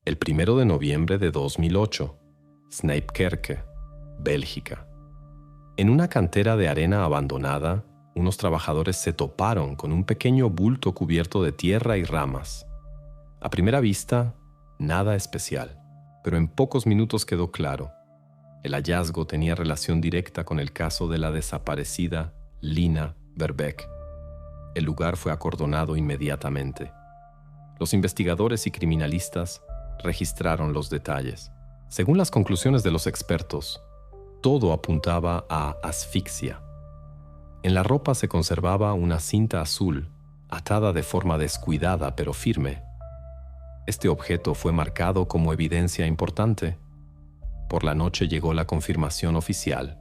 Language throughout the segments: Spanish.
El 1 de noviembre de 2008, Sneijkerke, Bélgica. En una cantera de arena abandonada, unos trabajadores se toparon con un pequeño bulto cubierto de tierra y ramas. A primera vista, nada especial, pero en pocos minutos quedó claro. El hallazgo tenía relación directa con el caso de la desaparecida Lina Verbeek. El lugar fue acordonado inmediatamente. Los investigadores y criminalistas registraron los detalles. Según las conclusiones de los expertos, todo apuntaba a asfixia. En la ropa se conservaba una cinta azul, atada de forma descuidada pero firme. Este objeto fue marcado como evidencia importante. Por la noche llegó la confirmación oficial.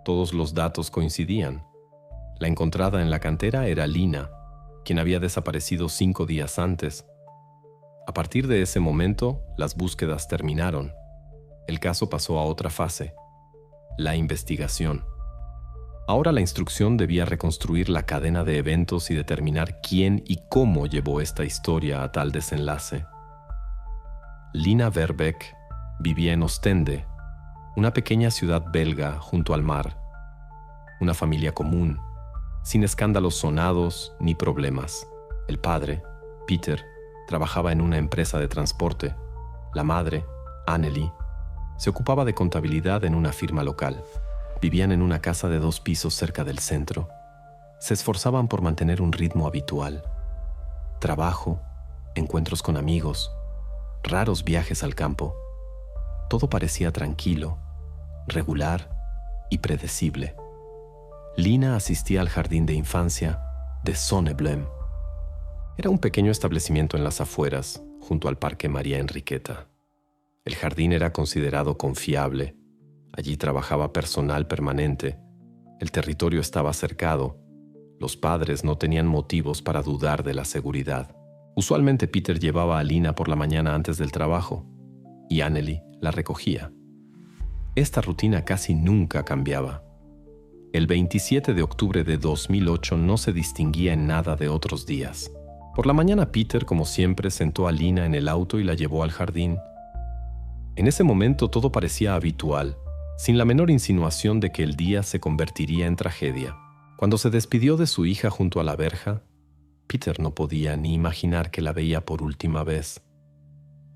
Todos los datos coincidían. La encontrada en la cantera era Lina, quien había desaparecido 5 días antes. A partir de ese momento, las búsquedas terminaron. El caso pasó a otra fase: la investigación. Ahora la instrucción debía reconstruir la cadena de eventos y determinar quién y cómo llevó esta historia a tal desenlace. Lina Verbeek vivía en Ostende, una pequeña ciudad belga junto al mar. Una familia común, sin escándalos sonados ni problemas. El padre, Peter, trabajaba en una empresa de transporte. La madre, Annelie, se ocupaba de contabilidad en una firma local. Vivían en una casa de 2 pisos cerca del centro. Se esforzaban por mantener un ritmo habitual. Trabajo, encuentros con amigos, raros viajes al campo. Todo parecía tranquilo, regular y predecible. Lina asistía al jardín de infancia de Sonneblom. Era un pequeño establecimiento en las afueras, junto al Parque María Enriqueta. El jardín era considerado confiable. Allí trabajaba personal permanente. El territorio estaba cercado. Los padres no tenían motivos para dudar de la seguridad. Usualmente Peter llevaba a Lina por la mañana antes del trabajo y Annelie la recogía. Esta rutina casi nunca cambiaba. El 27 de octubre de 2008 no se distinguía en nada de otros días. Por la mañana Peter, como siempre, sentó a Lina en el auto y la llevó al jardín. En ese momento todo parecía habitual, sin la menor insinuación de que el día se convertiría en tragedia. Cuando se despidió de su hija junto a la verja, Peter no podía ni imaginar que la veía por última vez.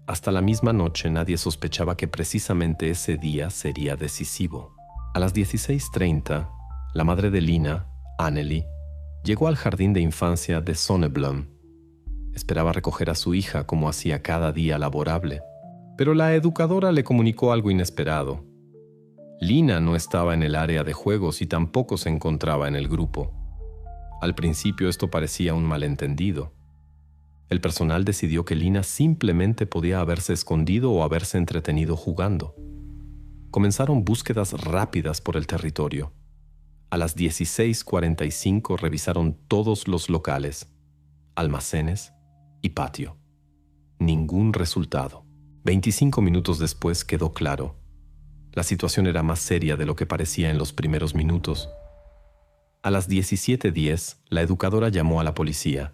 Hasta la misma noche nadie sospechaba que precisamente ese día sería decisivo. A las 16:30, la madre de Lina, Annelie, llegó al jardín de infancia de Sonneblom. Esperaba recoger a su hija como hacía cada día laborable, pero la educadora le comunicó algo inesperado. Lina no estaba en el área de juegos y tampoco se encontraba en el grupo. Al principio esto parecía un malentendido. El personal decidió que Lina simplemente podía haberse escondido o haberse entretenido jugando. Comenzaron búsquedas rápidas por el territorio. A las 16:45 revisaron todos los locales, almacenes y patio. Ningún resultado. 25 minutos después quedó claro. La situación era más seria de lo que parecía en los primeros minutos. A las 17:10, la educadora llamó a la policía.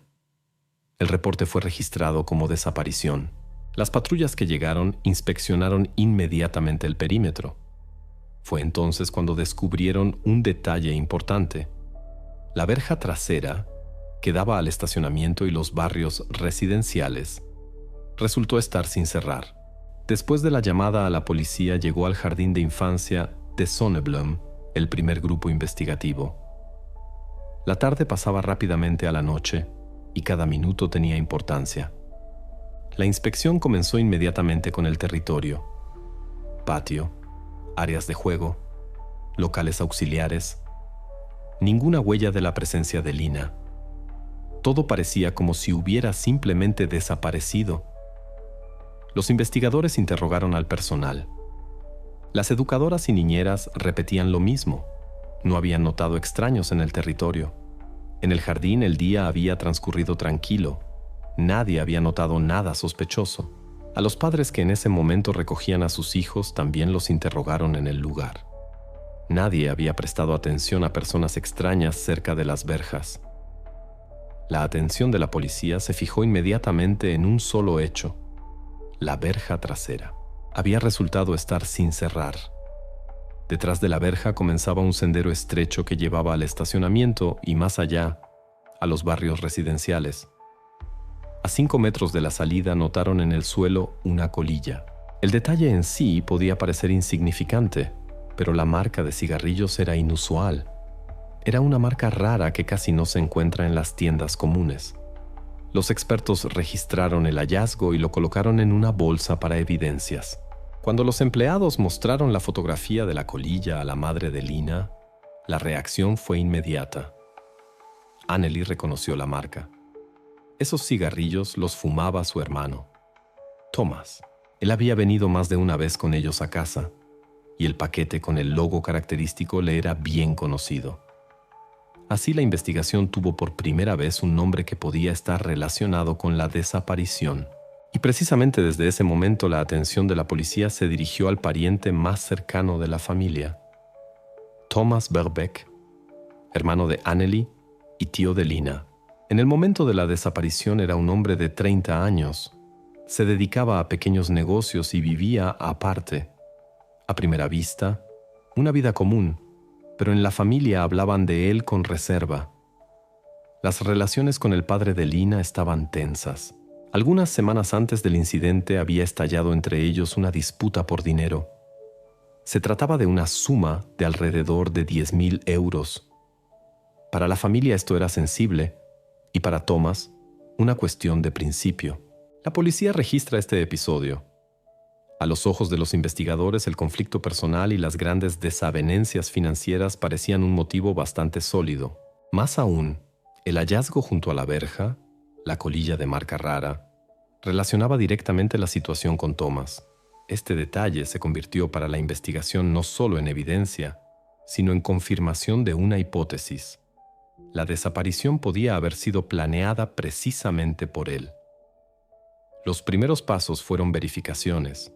El reporte fue registrado como desaparición. Las patrullas que llegaron inspeccionaron inmediatamente el perímetro. Fue entonces cuando descubrieron un detalle importante. La verja trasera, que daba al estacionamiento y los barrios residenciales, resultó estar sin cerrar. Después de la llamada a la policía, llegó al jardín de infancia de Sonneblom el primer grupo investigativo. La tarde pasaba rápidamente a la noche y cada minuto tenía importancia. La inspección comenzó inmediatamente con el territorio: patio, áreas de juego, locales auxiliares. Ninguna huella de la presencia de Lina. Todo parecía como si hubiera simplemente desaparecido. Los investigadores interrogaron al personal. Las educadoras y niñeras repetían lo mismo. No habían notado extraños en el territorio. En el jardín el día había transcurrido tranquilo. Nadie había notado nada sospechoso. A los padres que en ese momento recogían a sus hijos también los interrogaron en el lugar. Nadie había prestado atención a personas extrañas cerca de las verjas. La atención de la policía se fijó inmediatamente en un solo hecho: la verja trasera. Había resultado estar sin cerrar. Detrás de la verja comenzaba un sendero estrecho que llevaba al estacionamiento y más allá, a los barrios residenciales. A 5 metros de la salida notaron en el suelo una colilla. El detalle en sí podía parecer insignificante, pero la marca de cigarrillos era inusual. Era una marca rara que casi no se encuentra en las tiendas comunes. Los expertos registraron el hallazgo y lo colocaron en una bolsa para evidencias. Cuando los empleados mostraron la fotografía de la colilla a la madre de Lina, la reacción fue inmediata. Anneli reconoció la marca. Esos cigarrillos los fumaba su hermano, Thomas. Él había venido más de una vez con ellos a casa, y el paquete con el logo característico le era bien conocido. Así la investigación tuvo por primera vez un nombre que podía estar relacionado con la desaparición. Y precisamente desde ese momento la atención de la policía se dirigió al pariente más cercano de la familia, Thomas Verbeek, hermano de Anneli y tío de Lina. En el momento de la desaparición era un hombre de 30 años. Se dedicaba a pequeños negocios y vivía aparte. A primera vista, una vida común, pero en la familia hablaban de él con reserva. Las relaciones con el padre de Lina estaban tensas. Algunas semanas antes del incidente había estallado entre ellos una disputa por dinero. Se trataba de una suma de alrededor de 10.000 euros. Para la familia esto era sensible, y para Thomas, una cuestión de principio. La policía registra este episodio. A los ojos de los investigadores, el conflicto personal y las grandes desavenencias financieras parecían un motivo bastante sólido. Más aún, el hallazgo junto a la verja, la colilla de marca rara, relacionaba directamente la situación con Thomas. Este detalle se convirtió para la investigación no solo en evidencia, sino en confirmación de una hipótesis. La desaparición podía haber sido planeada precisamente por él. Los primeros pasos fueron verificaciones.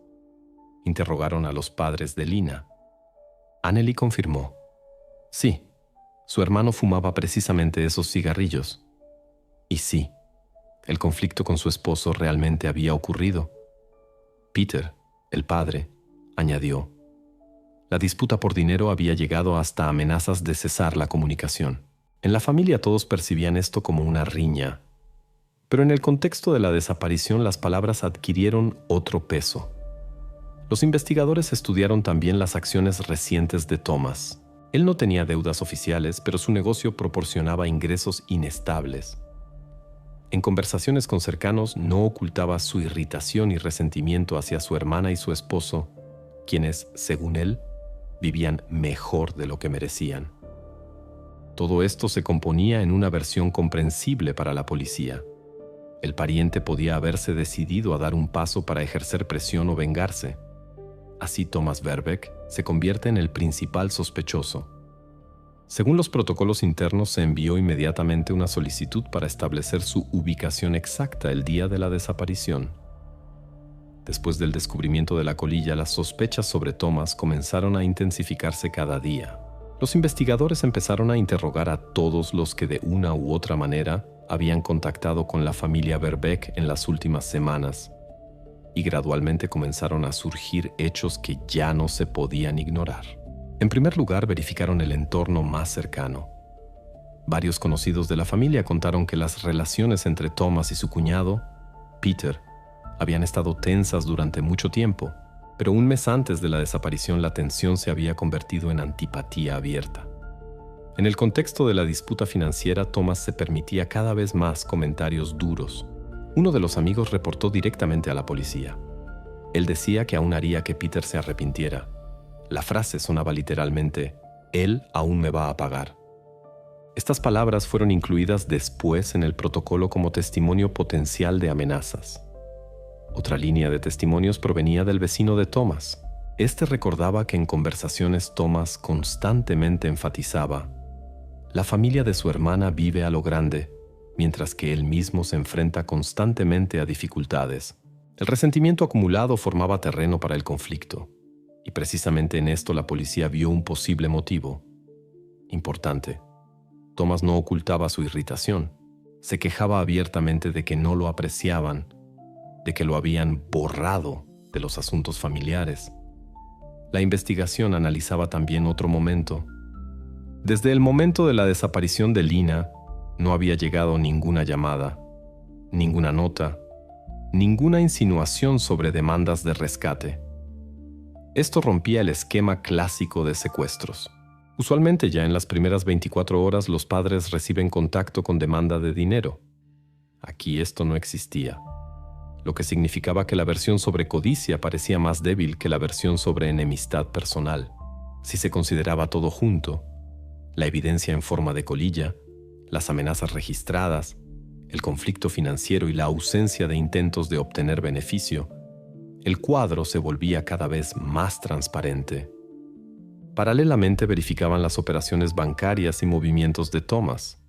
Interrogaron a los padres de Lina. Anneli confirmó. Sí, su hermano fumaba precisamente esos cigarrillos. Y sí, el conflicto con su esposo realmente había ocurrido. Peter, el padre, añadió. La disputa por dinero había llegado hasta amenazas de cesar la comunicación. En la familia todos percibían esto como una riña, pero en el contexto de la desaparición las palabras adquirieron otro peso. Los investigadores estudiaron también las acciones recientes de Thomas. Él no tenía deudas oficiales, pero su negocio proporcionaba ingresos inestables. En conversaciones con cercanos no ocultaba su irritación y resentimiento hacia su hermana y su esposo, quienes, según él, vivían mejor de lo que merecían. Todo esto se componía en una versión comprensible para la policía. El pariente podía haberse decidido a dar un paso para ejercer presión o vengarse. Así Thomas Verbeek se convierte en el principal sospechoso. Según los protocolos internos, se envió inmediatamente una solicitud para establecer su ubicación exacta el día de la desaparición. Después del descubrimiento de la colilla, las sospechas sobre Thomas comenzaron a intensificarse cada día. Los investigadores empezaron a interrogar a todos los que de una u otra manera habían contactado con la familia Verbeek en las últimas semanas, y gradualmente comenzaron a surgir hechos que ya no se podían ignorar. En primer lugar, verificaron el entorno más cercano. Varios conocidos de la familia contaron que las relaciones entre Thomas y su cuñado, Peter, habían estado tensas durante mucho tiempo. Pero un mes antes de la desaparición la tensión se había convertido en antipatía abierta. En el contexto de la disputa financiera, Thomas se permitía cada vez más comentarios duros. Uno de los amigos reportó directamente a la policía. Él decía que aún haría que Peter se arrepintiera. La frase sonaba literalmente, «Él aún me va a pagar». Estas palabras fueron incluidas después en el protocolo como testimonio potencial de amenazas. Otra línea de testimonios provenía del vecino de Thomas. Este recordaba que en conversaciones Thomas constantemente enfatizaba: la familia de su hermana vive a lo grande, mientras que él mismo se enfrenta constantemente a dificultades. El resentimiento acumulado formaba terreno para el conflicto, y precisamente en esto la policía vio un posible motivo. Importante. Thomas no ocultaba su irritación. Se quejaba abiertamente de que no lo apreciaban, de que lo habían borrado de los asuntos familiares. La investigación analizaba también otro momento. Desde el momento de la desaparición de Lina, no había llegado ninguna llamada, ninguna nota, ninguna insinuación sobre demandas de rescate. Esto rompía el esquema clásico de secuestros. Usualmente ya en las primeras 24 horas los padres reciben contacto con demanda de dinero. Aquí esto no existía, lo que significaba que la versión sobre codicia parecía más débil que la versión sobre enemistad personal. Si se consideraba todo junto, la evidencia en forma de colilla, las amenazas registradas, el conflicto financiero y la ausencia de intentos de obtener beneficio, el cuadro se volvía cada vez más transparente. Paralelamente verificaban las operaciones bancarias y movimientos de Thomas.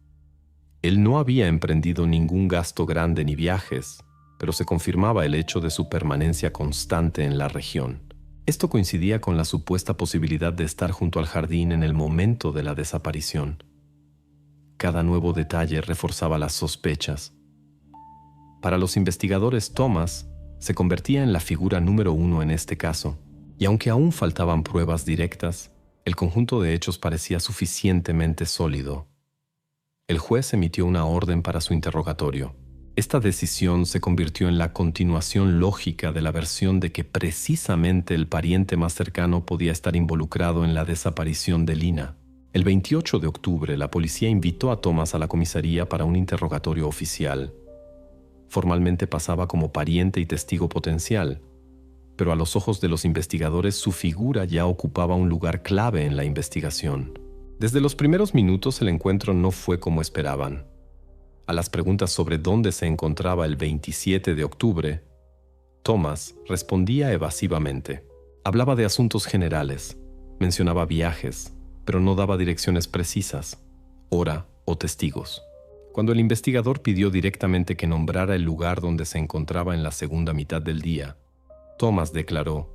Él no había emprendido ningún gasto grande ni viajes, pero se confirmaba el hecho de su permanencia constante en la región. Esto coincidía con la supuesta posibilidad de estar junto al jardín en el momento de la desaparición. Cada nuevo detalle reforzaba las sospechas. Para los investigadores, Thomas se convertía en la figura número uno en este caso, y aunque aún faltaban pruebas directas, el conjunto de hechos parecía suficientemente sólido. El juez emitió una orden para su interrogatorio. Esta decisión se convirtió en la continuación lógica de la versión de que precisamente el pariente más cercano podía estar involucrado en la desaparición de Lina. El 28 de octubre, la policía invitó a Thomas a la comisaría para un interrogatorio oficial. Formalmente pasaba como pariente y testigo potencial, pero a los ojos de los investigadores su figura ya ocupaba un lugar clave en la investigación. Desde los primeros minutos el encuentro no fue como esperaban. A las preguntas sobre dónde se encontraba el 27 de octubre, Thomas respondía evasivamente. Hablaba de asuntos generales, mencionaba viajes, pero no daba direcciones precisas, hora o testigos. Cuando el investigador pidió directamente que nombrara el lugar donde se encontraba en la segunda mitad del día, Thomas declaró: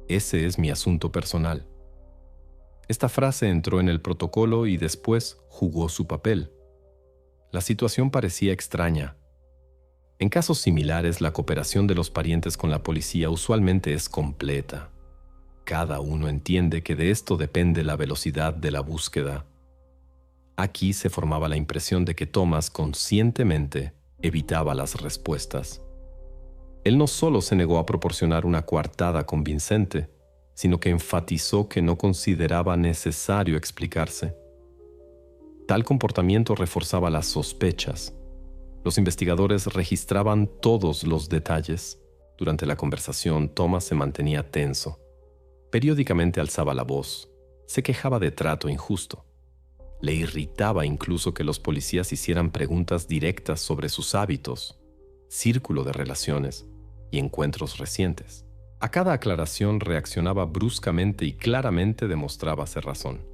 "Ese es mi asunto personal". Esta frase entró en el protocolo y después jugó su papel. La situación parecía extraña. En casos similares, la cooperación de los parientes con la policía usualmente es completa. Cada uno entiende que de esto depende la velocidad de la búsqueda. Aquí se formaba la impresión de que Thomas conscientemente evitaba las respuestas. Él no solo se negó a proporcionar una coartada convincente, sino que enfatizó que no consideraba necesario explicarse. Tal comportamiento reforzaba las sospechas. Los investigadores registraban todos los detalles. Durante la conversación, Thomas se mantenía tenso. Periódicamente alzaba la voz. Se quejaba de trato injusto. Le irritaba incluso que los policías hicieran preguntas directas sobre sus hábitos, círculo de relaciones y encuentros recientes. A cada aclaración reaccionaba bruscamente y claramente demostraba ser razón.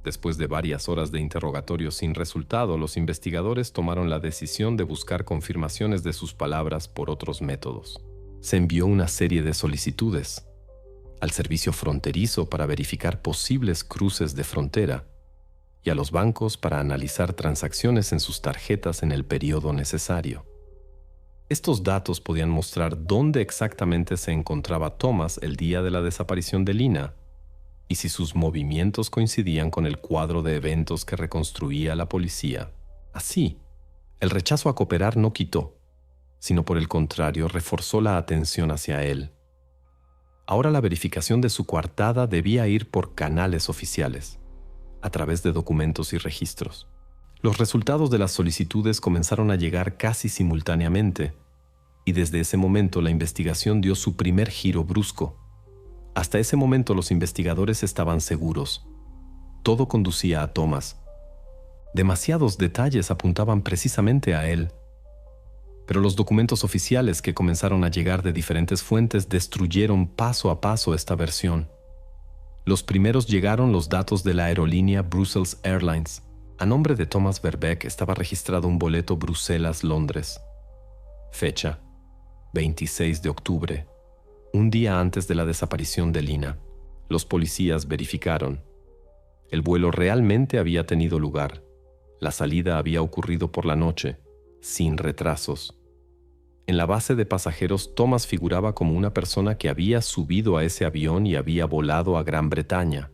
Después de varias horas de interrogatorio sin resultado, los investigadores tomaron la decisión de buscar confirmaciones de sus palabras por otros métodos. Se envió una serie de solicitudes al servicio fronterizo para verificar posibles cruces de frontera y a los bancos para analizar transacciones en sus tarjetas en el periodo necesario. Estos datos podían mostrar dónde exactamente se encontraba Thomas el día de la desaparición de Lina y si sus movimientos coincidían con el cuadro de eventos que reconstruía la policía. Así, el rechazo a cooperar no quitó, sino por el contrario reforzó la atención hacia él. Ahora la verificación de su coartada debía ir por canales oficiales, a través de documentos y registros. Los resultados de las solicitudes comenzaron a llegar casi simultáneamente, y desde ese momento la investigación dio su primer giro brusco. Hasta ese momento los investigadores estaban seguros. Todo conducía a Thomas. Demasiados detalles apuntaban precisamente a él. Pero los documentos oficiales que comenzaron a llegar de diferentes fuentes destruyeron paso a paso esta versión. Los primeros llegaron los datos de la aerolínea Brussels Airlines. A nombre de Thomas Verbeek estaba registrado un boleto Bruselas-Londres. Fecha: 26 de octubre, un día antes de la desaparición de Lina. Los policías verificaron. El vuelo realmente había tenido lugar. La salida había ocurrido por la noche, sin retrasos. En la base de pasajeros, Thomas figuraba como una persona que había subido a ese avión y había volado a Gran Bretaña.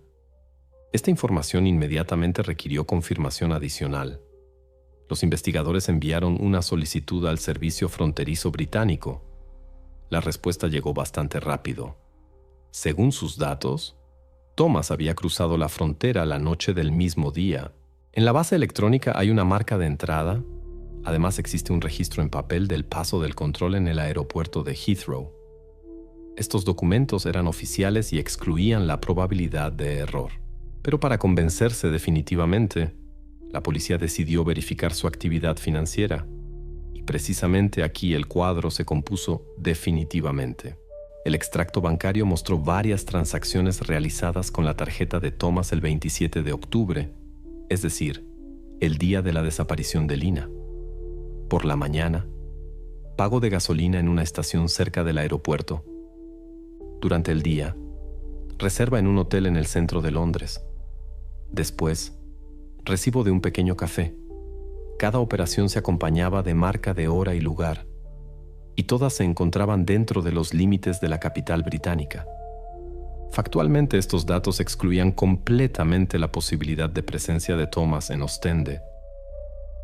Esta información inmediatamente requirió confirmación adicional. Los investigadores enviaron una solicitud al Servicio Fronterizo Británico. La respuesta llegó bastante rápido. Según sus datos, Thomas había cruzado la frontera la noche del mismo día. En la base electrónica hay una marca de entrada. Además, existe un registro en papel del paso del control en el aeropuerto de Heathrow. Estos documentos eran oficiales y excluían la probabilidad de error. Pero para convencerse definitivamente, la policía decidió verificar su actividad financiera. Y precisamente aquí el cuadro se compuso definitivamente. El extracto bancario mostró varias transacciones realizadas con la tarjeta de Thomas el 27 de octubre, es decir, el día de la desaparición de Lina. Por la mañana, pago de gasolina en una estación cerca del aeropuerto. Durante el día, reserva en un hotel en el centro de Londres. Después, recibo de un pequeño café. Cada operación se acompañaba de marca de hora y lugar, y todas se encontraban dentro de los límites de la capital británica. Factualmente, estos datos excluían completamente la posibilidad de presencia de Thomas en Ostende.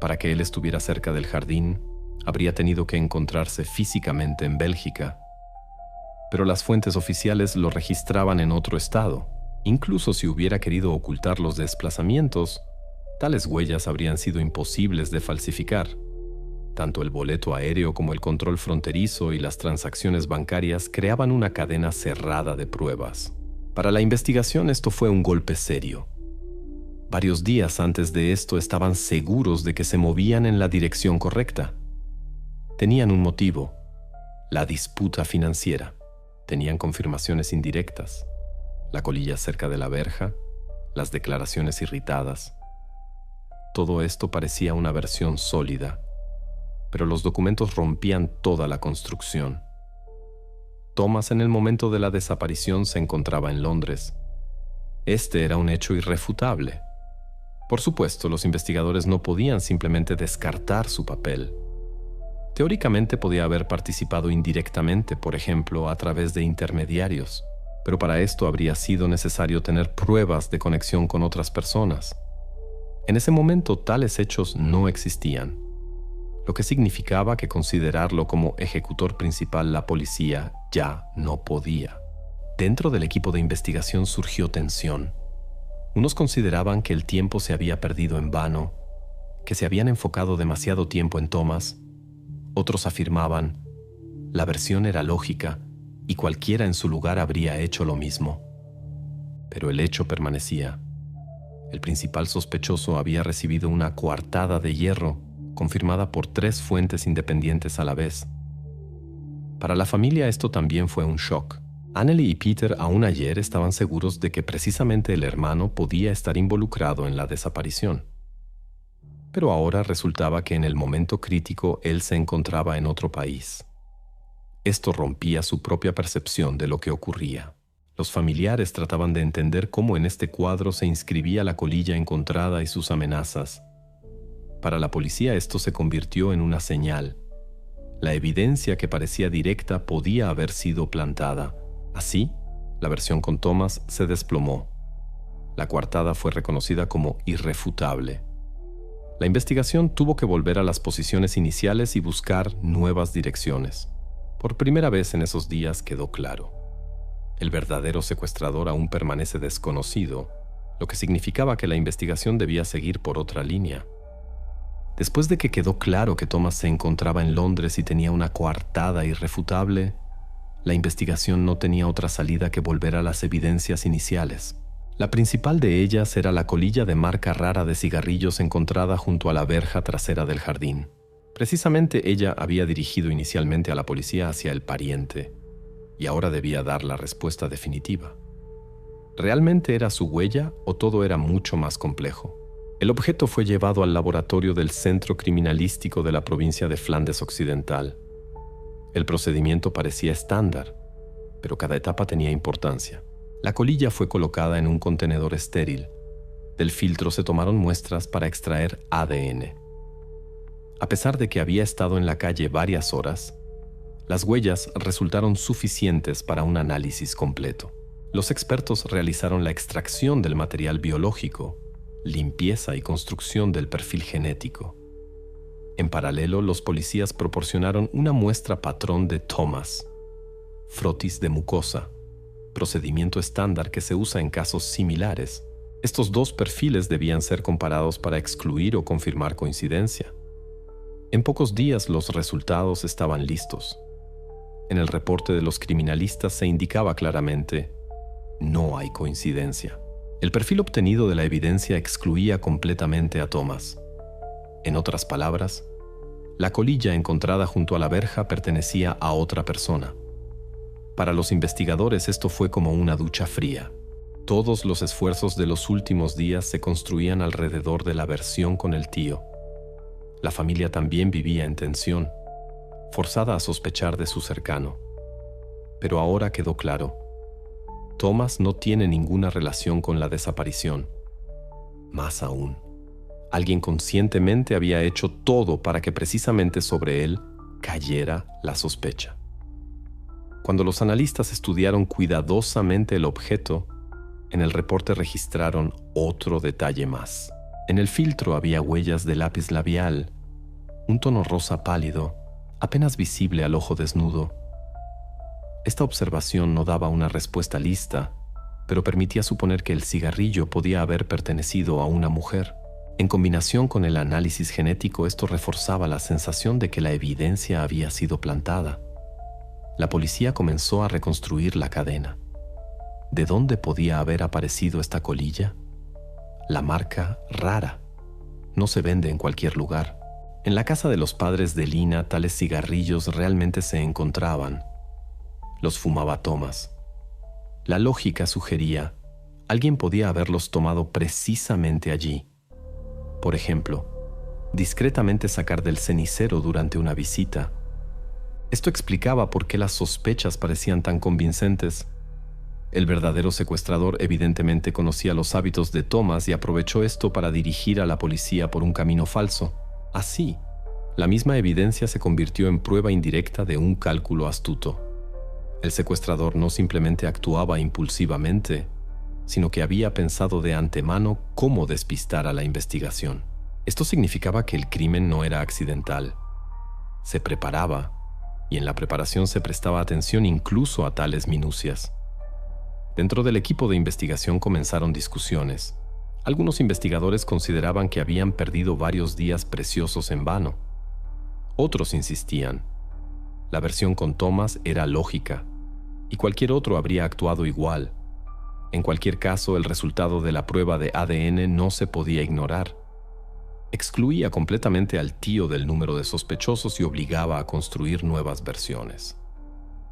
Para que él estuviera cerca del jardín, habría tenido que encontrarse físicamente en Bélgica. Pero las fuentes oficiales lo registraban en otro estado. Incluso si hubiera querido ocultar los desplazamientos, tales huellas habrían sido imposibles de falsificar. Tanto el boleto aéreo como el control fronterizo y las transacciones bancarias creaban una cadena cerrada de pruebas. Para la investigación esto fue un golpe serio. Varios días antes de esto estaban seguros de que se movían en la dirección correcta. Tenían un motivo: la disputa financiera. Tenían confirmaciones indirectas: la colilla cerca de la verja, las declaraciones irritadas. Todo esto parecía una versión sólida, pero los documentos rompían toda la construcción. Thomas, en el momento de la desaparición, se encontraba en Londres. Este era un hecho irrefutable. Por supuesto, los investigadores no podían simplemente descartar su papel. Teóricamente podía haber participado indirectamente, por ejemplo, a través de intermediarios, pero para esto habría sido necesario tener pruebas de conexión con otras personas. En ese momento, tales hechos no existían, lo que significaba que considerarlo como ejecutor principal la policía ya no podía. Dentro del equipo de investigación surgió tensión. Unos consideraban que el tiempo se había perdido en vano, que se habían enfocado demasiado tiempo en Thomas. Otros afirmaban, la versión era lógica y cualquiera en su lugar habría hecho lo mismo. Pero el hecho permanecía. El principal sospechoso había recibido una coartada de hierro, confirmada por 3 fuentes independientes a la vez. Para la familia esto también fue un shock. Anneli y Peter aún ayer estaban seguros de que precisamente el hermano podía estar involucrado en la desaparición. Pero ahora resultaba que en el momento crítico él se encontraba en otro país. Esto rompía su propia percepción de lo que ocurría. Los familiares trataban de entender cómo en este cuadro se inscribía la colilla encontrada y sus amenazas. Para la policía esto se convirtió en una señal. La evidencia que parecía directa podía haber sido plantada. Así, la versión con Thomas se desplomó. La coartada fue reconocida como irrefutable. La investigación tuvo que volver a las posiciones iniciales y buscar nuevas direcciones. Por primera vez en esos días quedó claro: el verdadero secuestrador aún permanece desconocido, lo que significaba que la investigación debía seguir por otra línea. Después de que quedó claro que Thomas se encontraba en Londres y tenía una coartada irrefutable, la investigación no tenía otra salida que volver a las evidencias iniciales. La principal de ellas era la colilla de marca rara de cigarrillos encontrada junto a la verja trasera del jardín. Precisamente ella había dirigido inicialmente a la policía hacia el pariente, y ahora debía dar la respuesta definitiva. ¿Realmente era su huella o todo era mucho más complejo? El objeto fue llevado al laboratorio del Centro Criminalístico de la provincia de Flandes Occidental. El procedimiento parecía estándar, pero cada etapa tenía importancia. La colilla fue colocada en un contenedor estéril. Del filtro se tomaron muestras para extraer ADN. A pesar de que había estado en la calle varias horas, Las huellas resultaron suficientes para un análisis completo. Los expertos realizaron la extracción del material biológico, limpieza y construcción del perfil genético. En paralelo, los policías proporcionaron una muestra patrón de Thomas, frotis de mucosa, procedimiento estándar que se usa en casos similares. Estos dos perfiles debían ser comparados para excluir o confirmar coincidencia. En pocos días los resultados estaban listos. En el reporte de los criminalistas se indicaba claramente: no hay coincidencia. El perfil obtenido de la evidencia excluía completamente a Thomas. En otras palabras, la colilla encontrada junto a la verja pertenecía a otra persona. Para los investigadores esto fue como una ducha fría. Todos los esfuerzos de los últimos días se construían alrededor de la versión con el tío. La familia también vivía en tensión, forzada a sospechar de su cercano. Pero ahora quedó claro: Thomas no tiene ninguna relación con la desaparición. Más aún, alguien conscientemente había hecho todo para que precisamente sobre él cayera la sospecha. Cuando los analistas estudiaron cuidadosamente el objeto, en el reporte registraron otro detalle más. En el filtro había huellas de lápiz labial, un tono rosa pálido, apenas visible al ojo desnudo. Esta observación no daba una respuesta lista, pero permitía suponer que el cigarrillo podía haber pertenecido a una mujer. En combinación con el análisis genético, esto reforzaba la sensación de que la evidencia había sido plantada. La policía comenzó a reconstruir la cadena. ¿De dónde podía haber aparecido esta colilla? La marca rara. No se vende en cualquier lugar. En la casa de los padres de Lina, tales cigarrillos realmente se encontraban. Los fumaba Thomas. La lógica sugería: alguien podía haberlos tomado precisamente allí. Por ejemplo, discretamente sacar del cenicero durante una visita. Esto explicaba por qué las sospechas parecían tan convincentes. El verdadero secuestrador evidentemente conocía los hábitos de Thomas y aprovechó esto para dirigir a la policía por un camino falso. Así, la misma evidencia se convirtió en prueba indirecta de un cálculo astuto. El secuestrador no simplemente actuaba impulsivamente, sino que había pensado de antemano cómo despistar a la investigación. Esto significaba que el crimen no era accidental. Se preparaba, y en la preparación se prestaba atención incluso a tales minucias. Dentro del equipo de investigación comenzaron discusiones. Algunos investigadores consideraban que habían perdido varios días preciosos en vano. Otros insistían: la versión con Thomas era lógica, y cualquier otro habría actuado igual. En cualquier caso, el resultado de la prueba de ADN no se podía ignorar. Excluía completamente al tío del número de sospechosos y obligaba a construir nuevas versiones.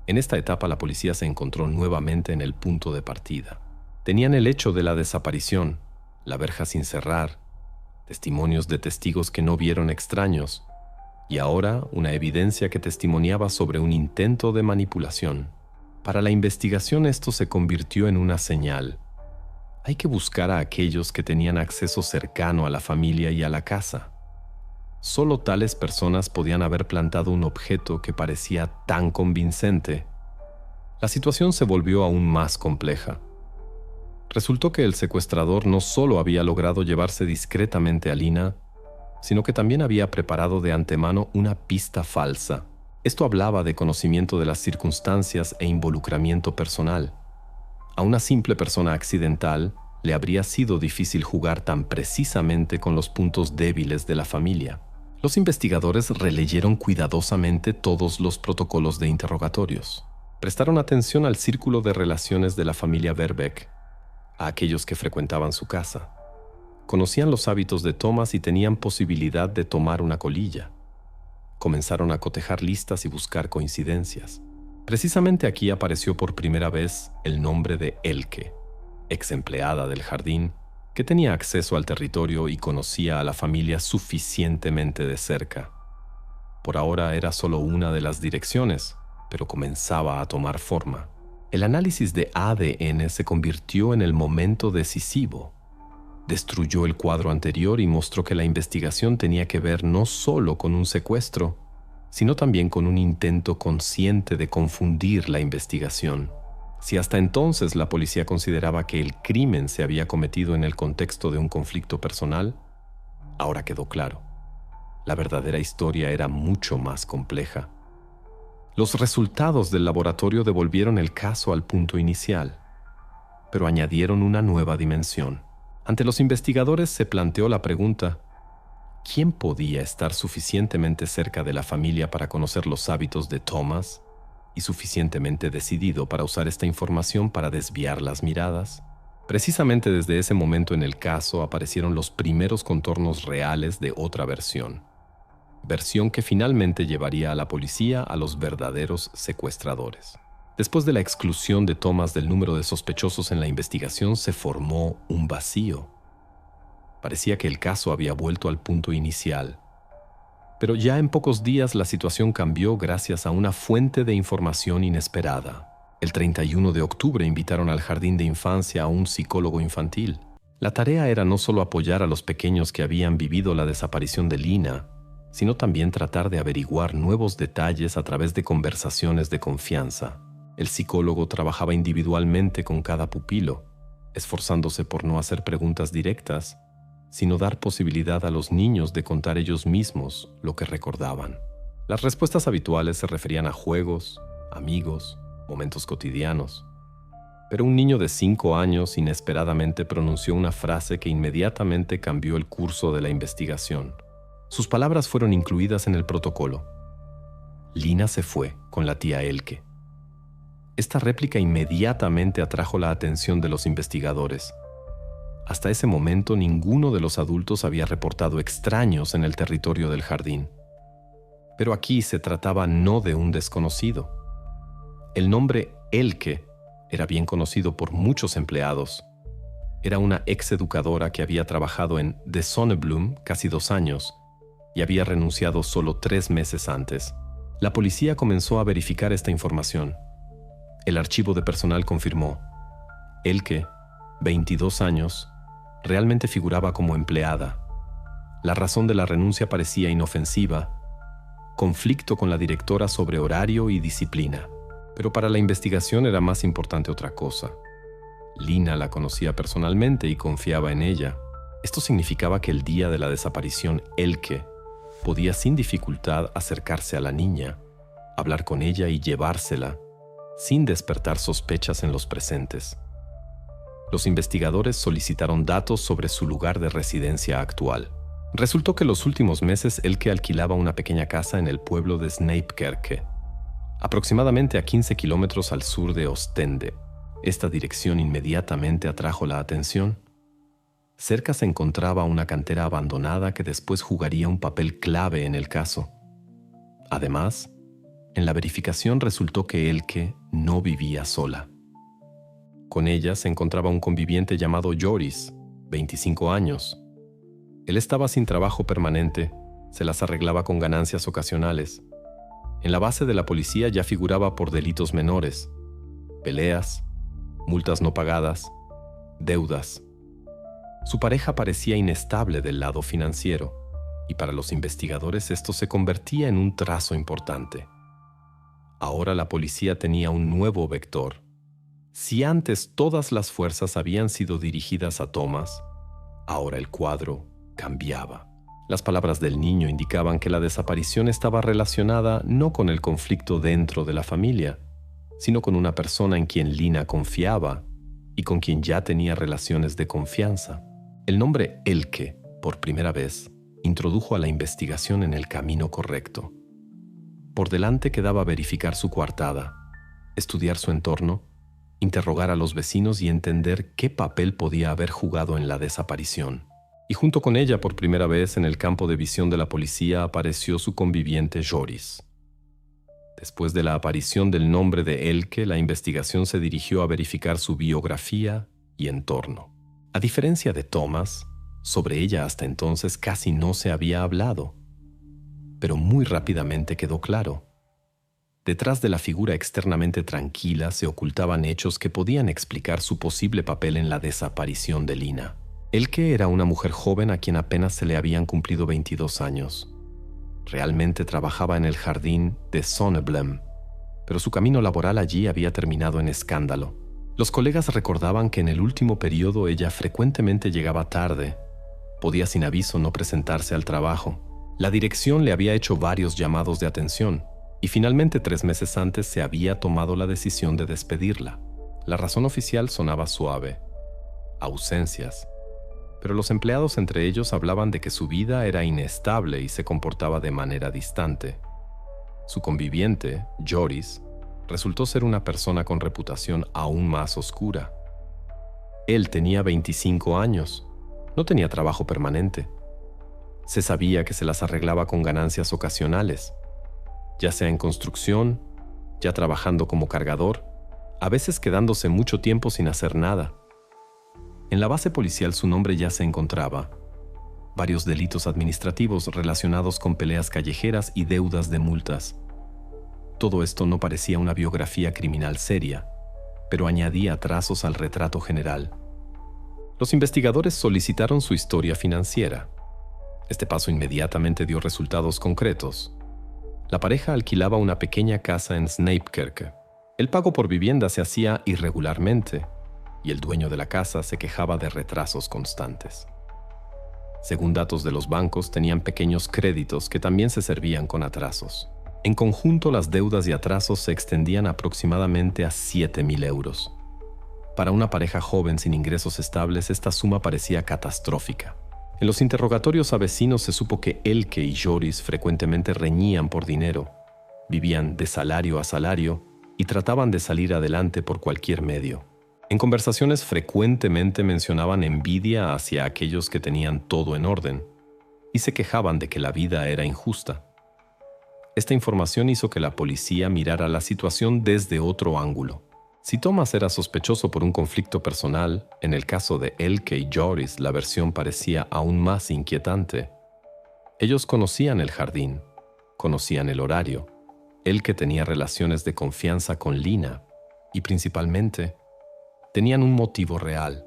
En esta etapa la policía se encontró nuevamente en el punto de partida. Tenían el hecho de la desaparición, la verja sin cerrar, testimonios de testigos que no vieron extraños, y ahora una evidencia que testimoniaba sobre un intento de manipulación. Para la investigación esto se convirtió en una señal. Hay que buscar a aquellos que tenían acceso cercano a la familia y a la casa. Solo tales personas podían haber plantado un objeto que parecía tan convincente. La situación se volvió aún más compleja. Resultó que el secuestrador no solo había logrado llevarse discretamente a Lina, sino que también había preparado de antemano una pista falsa. Esto hablaba de conocimiento de las circunstancias e involucramiento personal. A una simple persona accidental le habría sido difícil jugar tan precisamente con los puntos débiles de la familia. Los investigadores releyeron cuidadosamente todos los protocolos de interrogatorios. Prestaron atención al círculo de relaciones de la familia Verbeek, a aquellos que frecuentaban su casa. Conocían los hábitos de Thomas y tenían posibilidad de tomar una colilla. Comenzaron a cotejar listas y buscar coincidencias. Precisamente aquí apareció por primera vez el nombre de Elke, ex empleada del jardín, que tenía acceso al territorio y conocía a la familia suficientemente de cerca. Por ahora era solo una de las direcciones, pero comenzaba a tomar forma. El análisis de ADN se convirtió en el momento decisivo. Destruyó el cuadro anterior y mostró que la investigación tenía que ver no solo con un secuestro, sino también con un intento consciente de confundir la investigación. Si hasta entonces la policía consideraba que el crimen se había cometido en el contexto de un conflicto personal, ahora quedó claro. La verdadera historia era mucho más compleja. Los resultados del laboratorio devolvieron el caso al punto inicial, pero añadieron una nueva dimensión. Ante los investigadores se planteó la pregunta: ¿quién podía estar suficientemente cerca de la familia para conocer los hábitos de Thomas y suficientemente decidido para usar esta información para desviar las miradas? Precisamente desde ese momento en el caso aparecieron los primeros contornos reales de otra versión que finalmente llevaría a la policía a los verdaderos secuestradores. Después de la exclusión de Thomas del número de sospechosos en la investigación, se formó un vacío. Parecía que el caso había vuelto al punto inicial. Pero ya en pocos días la situación cambió gracias a una fuente de información inesperada. El 31 de octubre invitaron al jardín de infancia a un psicólogo infantil. La tarea era no solo apoyar a los pequeños que habían vivido la desaparición de Lina, sino también tratar de averiguar nuevos detalles a través de conversaciones de confianza. El psicólogo trabajaba individualmente con cada pupilo, esforzándose por no hacer preguntas directas, sino dar posibilidad a los niños de contar ellos mismos lo que recordaban. Las respuestas habituales se referían a juegos, amigos, momentos cotidianos. Pero un niño de 5 años inesperadamente pronunció una frase que inmediatamente cambió el curso de la investigación. Sus palabras fueron incluidas en el protocolo. Lina se fue con la tía Elke. Esta réplica inmediatamente atrajo la atención de los investigadores. Hasta ese momento ninguno de los adultos había reportado extraños en el territorio del jardín. Pero aquí se trataba no de un desconocido. El nombre Elke era bien conocido por muchos empleados. Era una exeducadora que había trabajado en The Sonneblum casi 2 años y había renunciado solo 3 meses antes. La policía comenzó a verificar esta información. El archivo de personal confirmó: Elke, 22 años, realmente figuraba como empleada. La razón de la renuncia parecía inofensiva: conflicto con la directora sobre horario y disciplina. Pero para la investigación era más importante otra cosa. Lina la conocía personalmente y confiaba en ella. Esto significaba que el día de la desaparición, Elke podía sin dificultad acercarse a la niña, hablar con ella y llevársela, sin despertar sospechas en los presentes. Los investigadores solicitaron datos sobre su lugar de residencia actual. Resultó que los últimos meses Elke alquilaba una pequeña casa en el pueblo de Sneipkerke, aproximadamente a 15 kilómetros al sur de Ostende. Esta dirección inmediatamente atrajo la atención. Cerca se encontraba una cantera abandonada que después jugaría un papel clave en el caso. Además, en la verificación resultó que Elke no vivía sola. Con ella se encontraba un conviviente llamado Joris, 25 años. Él estaba sin trabajo permanente, se las arreglaba con ganancias ocasionales. En la base de la policía ya figuraba por delitos menores: peleas, multas no pagadas, deudas. Su pareja parecía inestable del lado financiero, y para los investigadores esto se convertía en un trazo importante. Ahora la policía tenía un nuevo vector. Si antes todas las fuerzas habían sido dirigidas a Thomas, ahora el cuadro cambiaba. Las palabras del niño indicaban que la desaparición estaba relacionada no con el conflicto dentro de la familia, sino con una persona en quien Lina confiaba y con quien ya tenía relaciones de confianza. El nombre Elke, por primera vez, introdujo a la investigación en el camino correcto. Por delante quedaba verificar su coartada, estudiar su entorno, interrogar a los vecinos y entender qué papel podía haber jugado en la desaparición. Y junto con ella, por primera vez en el campo de visión de la policía, apareció su conviviente Joris. Después de la aparición del nombre de Elke, la investigación se dirigió a verificar su biografía y entorno. A diferencia de Thomas, sobre ella hasta entonces casi no se había hablado. Pero muy rápidamente quedó claro. Detrás de la figura externamente tranquila se ocultaban hechos que podían explicar su posible papel en la desaparición de Lina. Elke era una mujer joven a quien apenas se le habían cumplido 22 años. Realmente trabajaba en el jardín de Sonneblum, pero su camino laboral allí había terminado en escándalo. Los colegas recordaban que en el último periodo ella frecuentemente llegaba tarde, podía sin aviso no presentarse al trabajo. La dirección le había hecho varios llamados de atención y finalmente 3 meses antes se había tomado la decisión de despedirla. La razón oficial sonaba suave: ausencias. Pero los empleados entre ellos hablaban de que su vida era inestable y se comportaba de manera distante. Su conviviente, Joris, resultó ser una persona con reputación aún más oscura. Él tenía 25 años, no tenía trabajo permanente. Se sabía que se las arreglaba con ganancias ocasionales, ya sea en construcción, ya trabajando como cargador, a veces quedándose mucho tiempo sin hacer nada. En la base policial su nombre ya se encontraba. Varios delitos administrativos relacionados con peleas callejeras y deudas de multas. Todo esto no parecía una biografía criminal seria, pero añadía trazos al retrato general. Los investigadores solicitaron su historia financiera. Este paso inmediatamente dio resultados concretos. La pareja alquilaba una pequeña casa en Snipkerke. El pago por vivienda se hacía irregularmente, y el dueño de la casa se quejaba de retrasos constantes. Según datos de los bancos, tenían pequeños créditos que también se servían con atrasos. En conjunto, las deudas y atrasos se extendían aproximadamente a 7.000 euros. Para una pareja joven sin ingresos estables, esta suma parecía catastrófica. En los interrogatorios a vecinos se supo que Elke y Joris frecuentemente reñían por dinero, vivían de salario a salario y trataban de salir adelante por cualquier medio. En conversaciones frecuentemente mencionaban envidia hacia aquellos que tenían todo en orden y se quejaban de que la vida era injusta. Esta información hizo que la policía mirara la situación desde otro ángulo. Si Thomas era sospechoso por un conflicto personal, en el caso de Elke y Joris la versión parecía aún más inquietante. Ellos conocían el jardín, conocían el horario. Elke tenía relaciones de confianza con Lina y principalmente tenían un motivo real.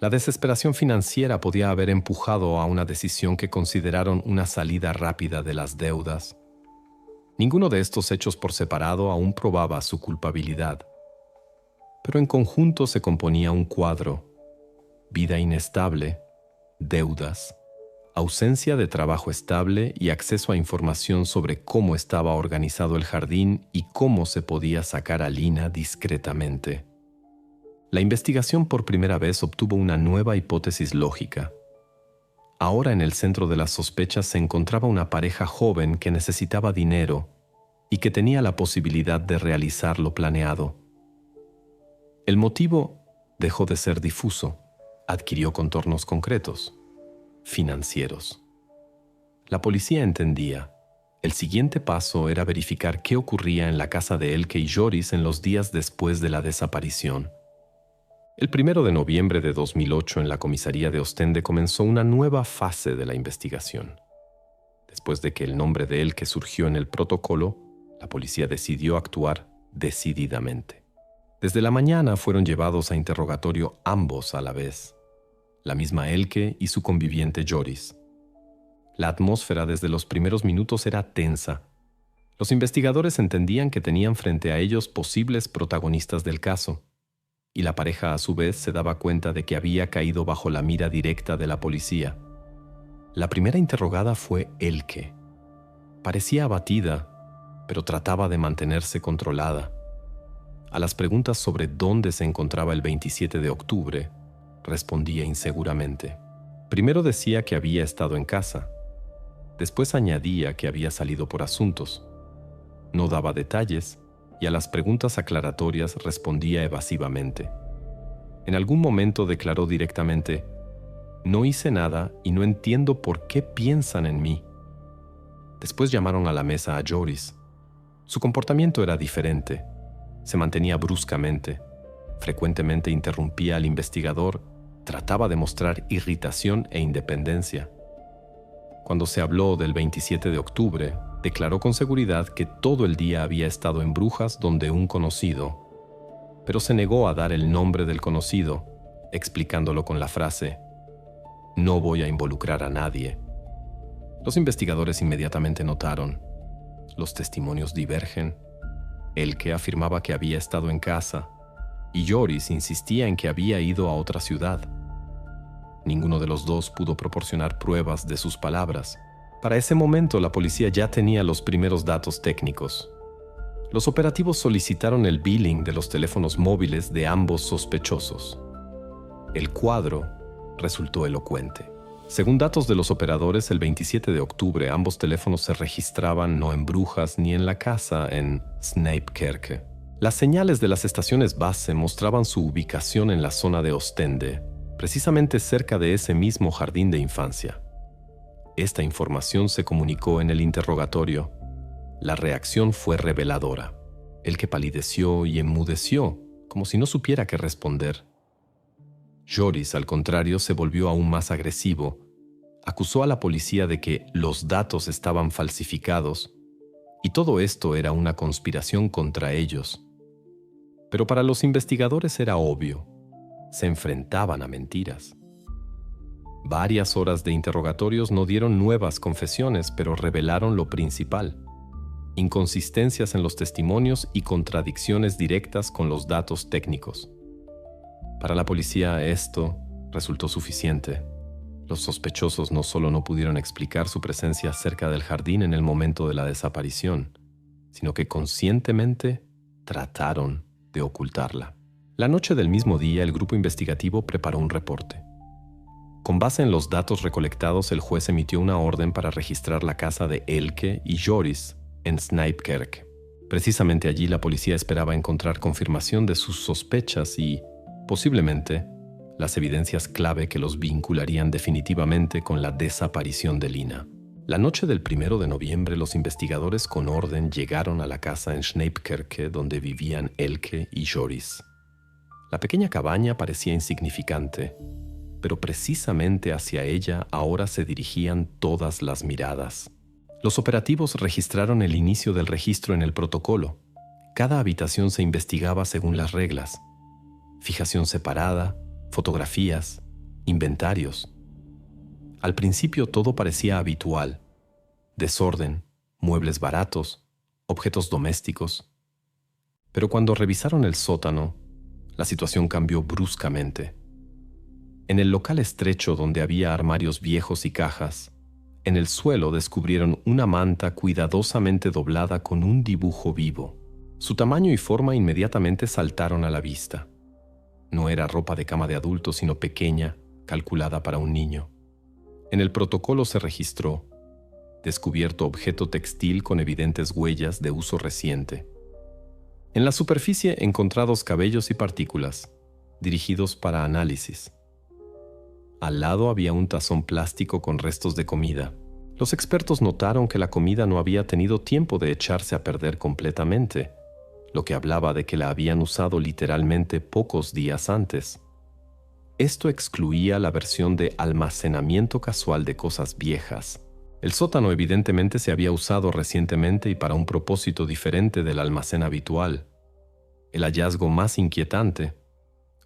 La desesperación financiera podía haber empujado a una decisión que consideraron una salida rápida de las deudas. Ninguno de estos hechos por separado aún probaba su culpabilidad. Pero en conjunto se componía un cuadro: vida inestable, deudas, ausencia de trabajo estable y acceso a información sobre cómo estaba organizado el jardín y cómo se podía sacar a Lina discretamente. La investigación por primera vez obtuvo una nueva hipótesis lógica. Ahora en el centro de las sospechas se encontraba una pareja joven que necesitaba dinero y que tenía la posibilidad de realizar lo planeado. El motivo dejó de ser difuso, adquirió contornos concretos, financieros. La policía entendía. El siguiente paso era verificar qué ocurría en la casa de Elke y Joris en los días después de la desaparición. El 1 de noviembre de 2008 en la comisaría de Ostende comenzó una nueva fase de la investigación. Después de que el nombre de Elke surgió en el protocolo, la policía decidió actuar decididamente. Desde la mañana fueron llevados a interrogatorio ambos a la vez, la misma Elke y su conviviente Joris. La atmósfera desde los primeros minutos era tensa. Los investigadores entendían que tenían frente a ellos posibles protagonistas del caso, y la pareja a su vez se daba cuenta de que había caído bajo la mira directa de la policía. La primera interrogada fue Elke. Parecía abatida, pero trataba de mantenerse controlada. A las preguntas sobre dónde se encontraba el 27 de octubre, respondía inseguramente. Primero decía que había estado en casa. Después añadía que había salido por asuntos. No daba detalles y a las preguntas aclaratorias respondía evasivamente. En algún momento declaró directamente: «No hice nada y no entiendo por qué piensan en mí». Después llamaron a la mesa a Joris. Su comportamiento era diferente. Se mantenía bruscamente. Frecuentemente interrumpía al investigador. Trataba de mostrar irritación e independencia. Cuando se habló del 27 de octubre, declaró con seguridad que todo el día había estado en Brujas donde un conocido, pero se negó a dar el nombre del conocido, explicándolo con la frase: «No voy a involucrar a nadie». Los investigadores inmediatamente notaron: los testimonios divergen. Elke afirmaba que había estado en casa y Joris insistía en que había ido a otra ciudad. Ninguno de los dos pudo proporcionar pruebas de sus palabras. Para ese momento, la policía ya tenía los primeros datos técnicos. Los operativos solicitaron el billing de los teléfonos móviles de ambos sospechosos. El cuadro resultó elocuente. Según datos de los operadores, el 27 de octubre ambos teléfonos se registraban no en Brujas ni en la casa en Snipkerke. Las señales de las estaciones base mostraban su ubicación en la zona de Ostende, precisamente cerca de ese mismo jardín de infancia. Esta información se comunicó en el interrogatorio. La reacción fue reveladora. Elke palideció y enmudeció, como si no supiera qué responder. Joris, al contrario, se volvió aún más agresivo. Acusó a la policía de que los datos estaban falsificados y todo esto era una conspiración contra ellos. Pero para los investigadores era obvio. Se enfrentaban a mentiras. Varias horas de interrogatorios no dieron nuevas confesiones, pero revelaron lo principal: inconsistencias en los testimonios y contradicciones directas con los datos técnicos. Para la policía esto resultó suficiente. Los sospechosos no solo no pudieron explicar su presencia cerca del jardín en el momento de la desaparición, sino que conscientemente trataron de ocultarla. La noche del mismo día, el grupo investigativo preparó un reporte. Con base en los datos recolectados, el juez emitió una orden para registrar la casa de Elke y Joris en Snipkerke. Precisamente allí la policía esperaba encontrar confirmación de sus sospechas y, posiblemente, las evidencias clave que los vincularían definitivamente con la desaparición de Lina. La noche del 1 de noviembre, los investigadores con orden llegaron a la casa en Snipkerke donde vivían Elke y Joris. La pequeña cabaña parecía insignificante, pero precisamente hacia ella ahora se dirigían todas las miradas. Los operativos registraron el inicio del registro en el protocolo. Cada habitación se investigaba según las reglas: fijación separada, fotografías, inventarios. Al principio todo parecía habitual: desorden, muebles baratos, objetos domésticos. Pero cuando revisaron el sótano, la situación cambió bruscamente. En el local estrecho donde había armarios viejos y cajas, en el suelo descubrieron una manta cuidadosamente doblada con un dibujo vivo. Su tamaño y forma inmediatamente saltaron a la vista. No era ropa de cama de adulto, sino pequeña, calculada para un niño. En el protocolo se registró: descubierto objeto textil con evidentes huellas de uso reciente. En la superficie encontrados cabellos y partículas, dirigidos para análisis. Al lado había un tazón plástico con restos de comida. Los expertos notaron que la comida no había tenido tiempo de echarse a perder completamente, lo que hablaba de que la habían usado literalmente pocos días antes. Esto excluía la versión de almacenamiento casual de cosas viejas. El sótano evidentemente se había usado recientemente y para un propósito diferente del almacén habitual. El hallazgo más inquietante: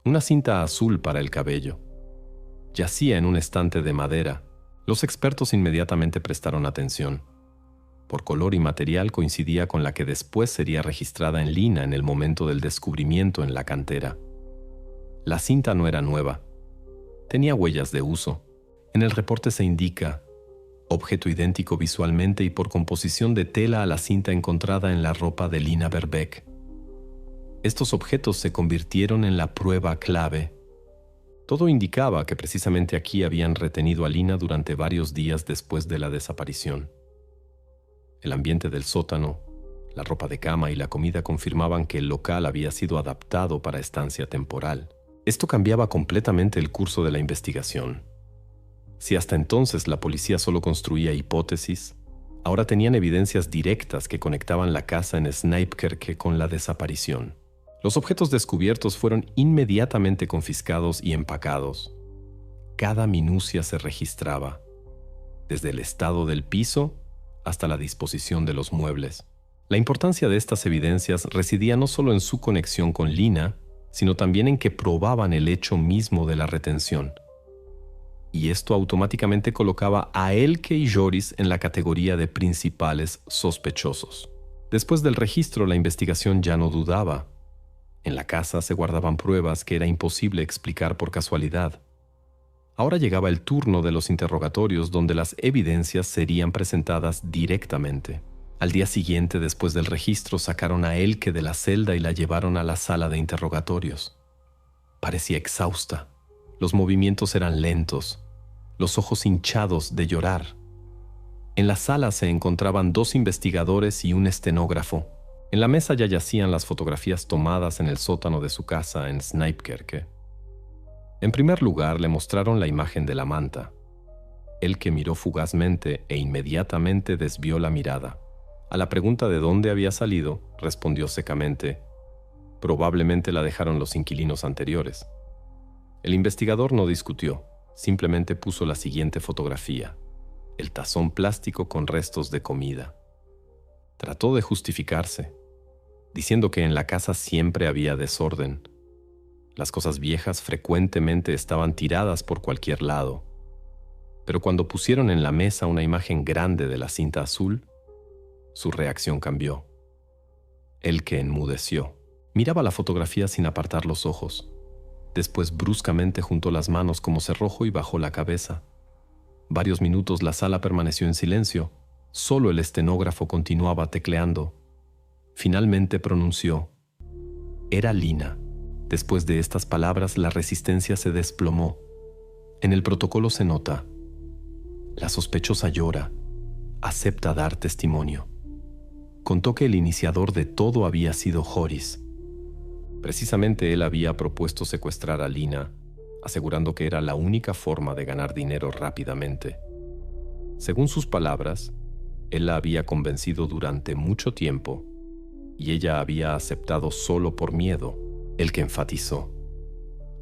una cinta azul para el cabello. Yacía en un estante de madera. Los expertos inmediatamente prestaron atención. Por color y material coincidía con la que después sería registrada en Lina en el momento del descubrimiento en la cantera. La cinta no era nueva. Tenía huellas de uso. En el reporte se indica: objeto idéntico visualmente y por composición de tela a la cinta encontrada en la ropa de Lina Verbeek. Estos objetos se convirtieron en la prueba clave. Todo indicaba que precisamente aquí habían retenido a Lina durante varios días después de la desaparición. El ambiente del sótano, la ropa de cama y la comida confirmaban que el local había sido adaptado para estancia temporal. Esto cambiaba completamente el curso de la investigación. Si hasta entonces la policía solo construía hipótesis, ahora tenían evidencias directas que conectaban la casa en Snipkerke con la desaparición. Los objetos descubiertos fueron inmediatamente confiscados y empacados. Cada minucia se registraba, desde el estado del piso hasta la disposición de los muebles. La importancia de estas evidencias residía no solo en su conexión con Lina, sino también en que probaban el hecho mismo de la retención. y esto automáticamente colocaba a Elke y Joris en la categoría de principales sospechosos. Después del registro, la investigación ya no dudaba. En la casa se guardaban pruebas que era imposible explicar por casualidad. Ahora llegaba el turno de los interrogatorios donde las evidencias serían presentadas directamente. Al día siguiente, después del registro, sacaron a Elke de la celda y la llevaron a la sala de interrogatorios. Parecía exhausta. Los movimientos eran lentos, los ojos hinchados de llorar. En la sala se encontraban 2 investigadores y un estenógrafo. En la mesa ya yacían las fotografías tomadas en el sótano de su casa en Snipkerke. En primer lugar, le mostraron la imagen de la manta. Elke miró fugazmente e inmediatamente desvió la mirada. A la pregunta de dónde había salido, respondió secamente: probablemente la dejaron los inquilinos anteriores. El investigador no discutió, simplemente puso la siguiente fotografía: el tazón plástico con restos de comida. Trató de justificarse, diciendo que en la casa siempre había desorden. Las cosas viejas frecuentemente estaban tiradas por cualquier lado. Pero cuando pusieron en la mesa una imagen grande de la cinta azul, su reacción cambió. Elke enmudeció. Miraba la fotografía sin apartar los ojos. Después bruscamente juntó las manos como cerrojo y bajó la cabeza. Varios minutos la sala permaneció en silencio. Solo el estenógrafo continuaba tecleando. Finalmente pronunció: era Lina. Después de estas palabras, la resistencia se desplomó. En el protocolo se nota: la sospechosa llora, acepta dar testimonio. Contó que el iniciador de todo había sido Joris. Precisamente él había propuesto secuestrar a Lina, asegurando que era la única forma de ganar dinero rápidamente. Según sus palabras, él la había convencido durante mucho tiempo y ella había aceptado solo por miedo. Elke enfatizó: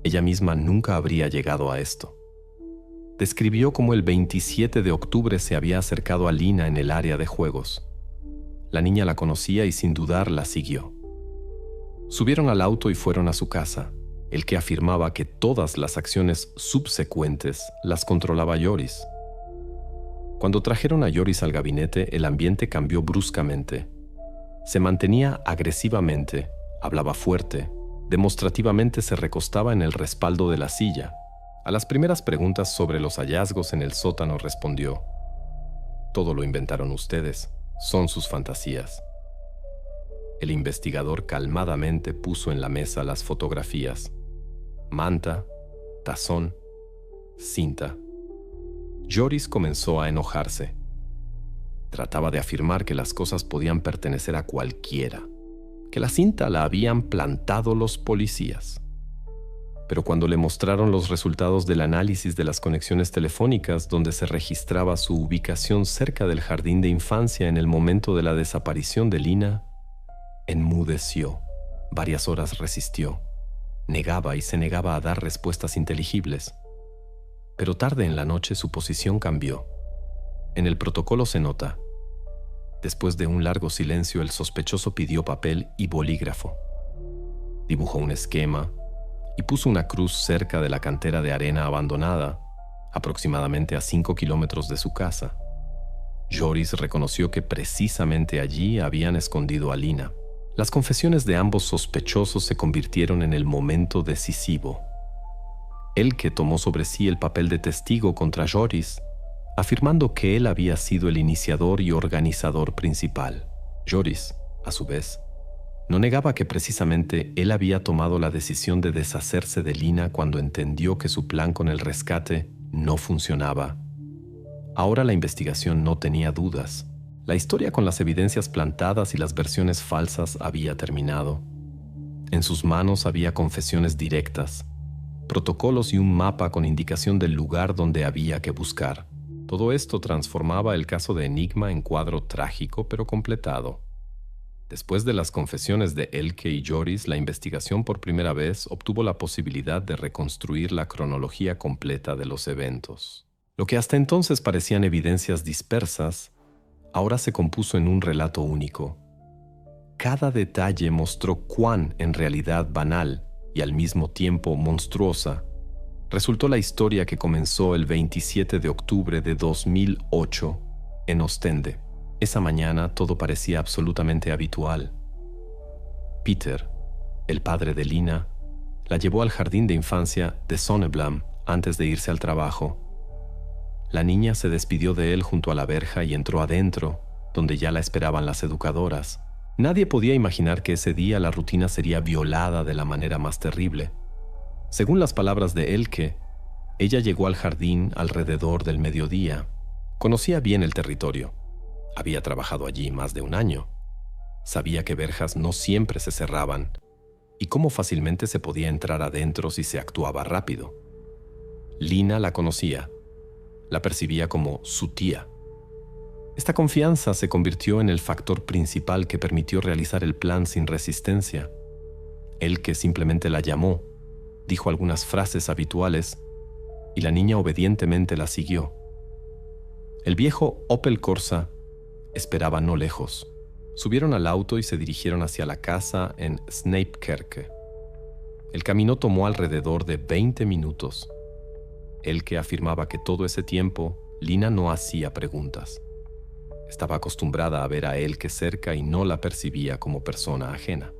ella misma nunca habría llegado a esto. Describió cómo el 27 de octubre se había acercado a Lina en el área de juegos. La niña la conocía y sin dudar la siguió. Subieron al auto y fueron a su casa. Elke afirmaba que todas las acciones subsecuentes las controlaba Joris. Cuando trajeron a Joris al gabinete, el ambiente cambió bruscamente. Se mantenía agresivamente, hablaba fuerte, demostrativamente se recostaba en el respaldo de la silla. A las primeras preguntas sobre los hallazgos en el sótano respondió: todo lo inventaron ustedes, son sus fantasías. El investigador calmadamente puso en la mesa las fotografías: manta, tazón, cinta. Joris comenzó a enojarse. Trataba de afirmar que las cosas podían pertenecer a cualquiera, que la cinta la habían plantado los policías. Pero cuando le mostraron los resultados del análisis de las conexiones telefónicas donde se registraba su ubicación cerca del jardín de infancia en el momento de la desaparición de Lina, enmudeció. Varias horas resistió. Negaba y se negaba a dar respuestas inteligibles. Pero tarde en la noche su posición cambió. En el protocolo se nota: después de un largo silencio, el sospechoso pidió papel y bolígrafo. Dibujó un esquema y puso una cruz cerca de la cantera de arena abandonada, aproximadamente a 5 kilómetros de su casa. Joris reconoció que precisamente allí habían escondido a Lina. Las confesiones de ambos sospechosos se convirtieron en el momento decisivo. Elke tomó sobre sí el papel de testigo contra Joris, afirmando que él había sido el iniciador y organizador principal. Joris, a su vez, no negaba que precisamente él había tomado la decisión de deshacerse de Lina cuando entendió que su plan con el rescate no funcionaba. Ahora la investigación no tenía dudas. La historia con las evidencias plantadas y las versiones falsas había terminado. En sus manos había confesiones directas, protocolos y un mapa con indicación del lugar donde había que buscar. Todo esto transformaba el caso de Enigma en cuadro trágico pero completado. Después de las confesiones de Elke y Joris, la investigación por primera vez obtuvo la posibilidad de reconstruir la cronología completa de los eventos. Lo que hasta entonces parecían evidencias dispersas, ahora se compuso en un relato único. Cada detalle mostró cuán, en realidad banal y al mismo tiempo monstruosa, resultó la historia que comenzó el 27 de octubre de 2008 en Ostende. Esa mañana todo parecía absolutamente habitual. Peter, el padre de Lina, la llevó al jardín de infancia de Sonneblam antes de irse al trabajo. La niña se despidió de él junto a la verja y entró adentro, donde ya la esperaban las educadoras. Nadie podía imaginar que ese día la rutina sería violada de la manera más terrible. Según las palabras de Elke, ella llegó al jardín alrededor del mediodía. Conocía bien el territorio. Había trabajado allí más de un año. Sabía que verjas no siempre se cerraban y cómo fácilmente se podía entrar adentro si se actuaba rápido. Lina la conocía. La percibía como su tía. Esta confianza se convirtió en el factor principal que permitió realizar el plan sin resistencia. Elke simplemente la llamó, dijo algunas frases habituales y la niña obedientemente la siguió. El viejo Opel Corsa esperaba no lejos. Subieron al auto y se dirigieron hacia la casa en Sneijkerke. El camino tomó alrededor de 20 minutos. Elke afirmaba que todo ese tiempo Lina no hacía preguntas. Estaba acostumbrada a ver a Elke cerca y no la percibía como persona ajena.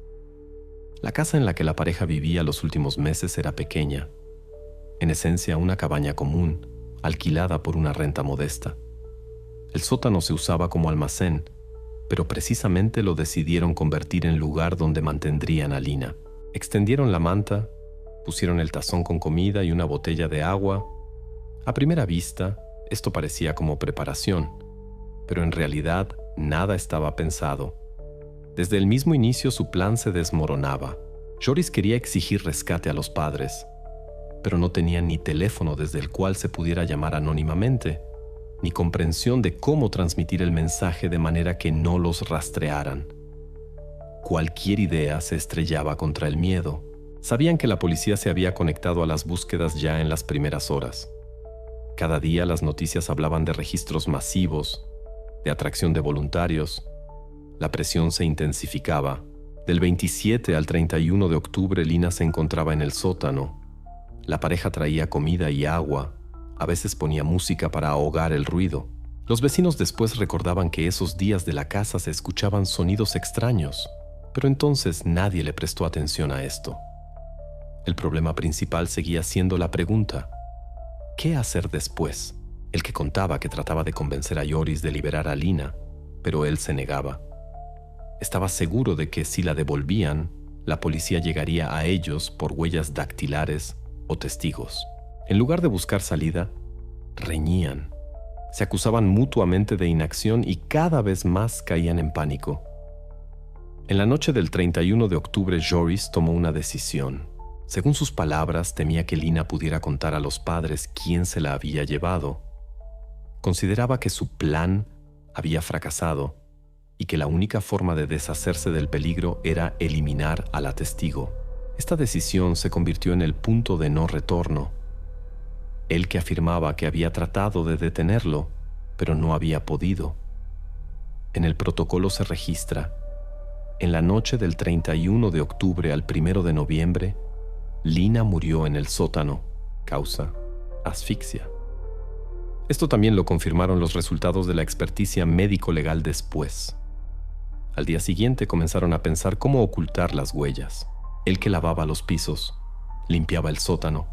La casa en la que la pareja vivía los últimos meses era pequeña, en esencia una cabaña común, alquilada por una renta modesta. El sótano se usaba como almacén, pero precisamente lo decidieron convertir en lugar donde mantendrían a Lina. Extendieron la manta, pusieron el tazón con comida y una botella de agua. A primera vista, esto parecía como preparación, pero en realidad nada estaba pensado. Desde el mismo inicio su plan se desmoronaba. Joris quería exigir rescate a los padres, pero no tenía ni teléfono desde el cual se pudiera llamar anónimamente, ni comprensión de cómo transmitir el mensaje de manera que no los rastrearan. Cualquier idea se estrellaba contra el miedo. Sabían que la policía se había conectado a las búsquedas ya en las primeras horas. Cada día las noticias hablaban de registros masivos, de atracción de voluntarios. La presión se intensificaba. Del 27 al 31 de octubre, Lina se encontraba en el sótano. La pareja traía comida y agua. A veces ponía música para ahogar el ruido. Los vecinos después recordaban que esos días de la casa se escuchaban sonidos extraños, pero entonces nadie le prestó atención a esto. El problema principal seguía siendo la pregunta: ¿qué hacer después? Elke contaba que trataba de convencer a Joris de liberar a Lina, pero él se negaba. Estaba seguro de que si la devolvían, la policía llegaría a ellos por huellas dactilares o testigos. En lugar de buscar salida, reñían. Se acusaban mutuamente de inacción y cada vez más caían en pánico. En la noche del 31 de octubre, Joris tomó una decisión. Según sus palabras, temía que Lina pudiera contar a los padres quién se la había llevado. Consideraba que su plan había fracasado y que la única forma de deshacerse del peligro era eliminar a la testigo. Esta decisión se convirtió en el punto de no retorno. Elke afirmaba que había tratado de detenerlo, pero no había podido. En el protocolo se registra: en la noche del 31 de octubre al 1 de noviembre, Lina murió en el sótano, causa asfixia. Esto también lo confirmaron los resultados de la experticia médico-legal después. Al día siguiente comenzaron a pensar cómo ocultar las huellas. Elke lavaba los pisos, limpiaba el sótano.